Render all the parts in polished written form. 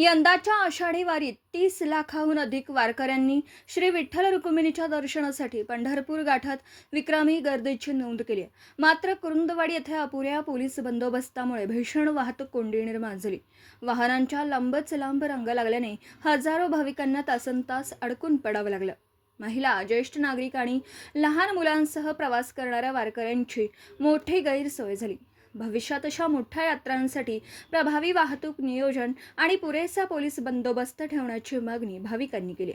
यंदाच्या आषाढी वारीत 30 लाखाहून अधिक वारकऱ्यांनी श्री विठ्ठल रुक्मिणीच्या दर्शनासाठी पंढरपूर गाठात विक्रमी गर्दीची नोंद केली आहे. मात्र कुरुंदवाडी येथे अपुऱ्या पोलीस बंदोबस्तामुळे भीषण वाहतूक कोंडी निर्माण झाली. वाहनांच्या लांबच लांब रांगा लागल्याने हजारो भाविकांना तासनतास अडकून पडावं लागलं. महिला, ज्येष्ठ नागरिक आणि लहान मुलांसह प्रवास करणाऱ्या वारकऱ्यांची मोठी गैरसोय झाली. भविष्यात अशा मोठ्या यात्रांसाठी प्रभावी वाहतूक नियोजन आणि पुरेसा पोलीस बंदोबस्त ठेवण्याची मागणी भाविकांनी केली.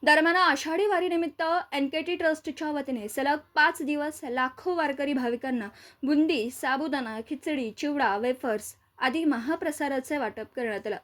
दरम्यान आषाढी वारीनिमित्त NKT ट्रस्टच्या वतीने सलग 5 दिवस लाखो वारकरी भाविकांना बुंदी, साबुदाणा, खिचडी, चिवडा, वेफर्स आदी महाप्रसादाचे वाटप करण्यात आलं.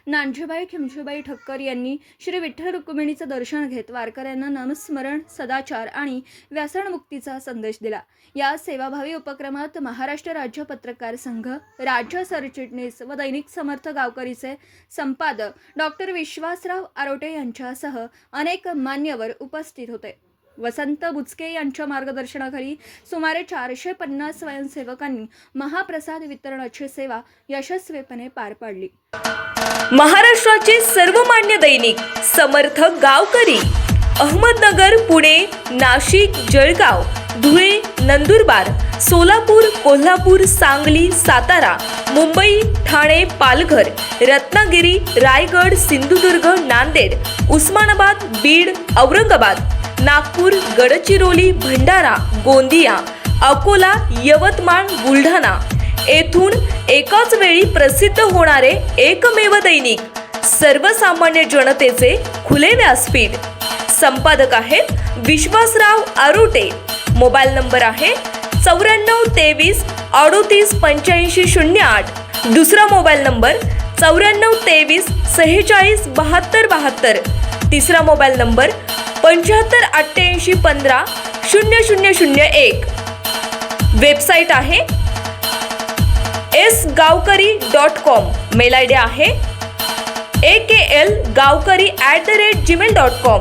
नानजीबाई खिमजीबाई ठक्कर यांनी श्री विठ्ठल रुक्मिणीचं दर्शन घेत वारकऱ्यांना नामस्मरण, सदाचार आणि व्यसनमुक्तीचा संदेश दिला. या सेवाभावी उपक्रमात महाराष्ट्र राज्य पत्रकार संघ, राज्य सरचिटणीस व दैनिक समर्थ गावकरीचे संपादक डॉक्टर विश्वासराव आरोटे यांच्यासह अनेक मान्यवर उपस्थित होते. वसंत बुचके यांच्या मार्गदर्शनाखाली सुमारे 450 स्वयंसेवकांनी महाप्रसाद वितरणाची सेवा यशस्वीपणे पार पाडली. महाराष्ट्राचे सर्वमान्य दैनिक समर्थ गावकरी अहमदनगर, पुणे, नाशिक, जळगाव, धुळे, नंदुरबार, सोलापूर, कोल्हापूर, सांगली, सातारा, मुंबई, ठाणे, पालघर, रत्नागिरी, रायगड, सिंधुदुर्ग, नांदेड, उस्मानाबाद, बीड, औरंगाबाद, नागपूर, गडचिरोली, भंडारा, गोंदिया, अकोला, यवतमाळ, बुलढाणा येथून एकाच वेळी प्रसिद्ध होणारे एकमेव दैनिक सर्वसामान्य जनतेचे खुले व्यासपीठ. संपादक आहेत विश्वासराव आरोटे. मोबाईल नंबर आहे 94 23 38 85 08. दुसरा मोबाईल नंबर 94 23 46 72 72. तिसरा मोबाईल नंबर 75 88 15 0001. वेबसाईट आहे sgavkari.com. मेल आयडी आहे akl gavkari@gmail.com.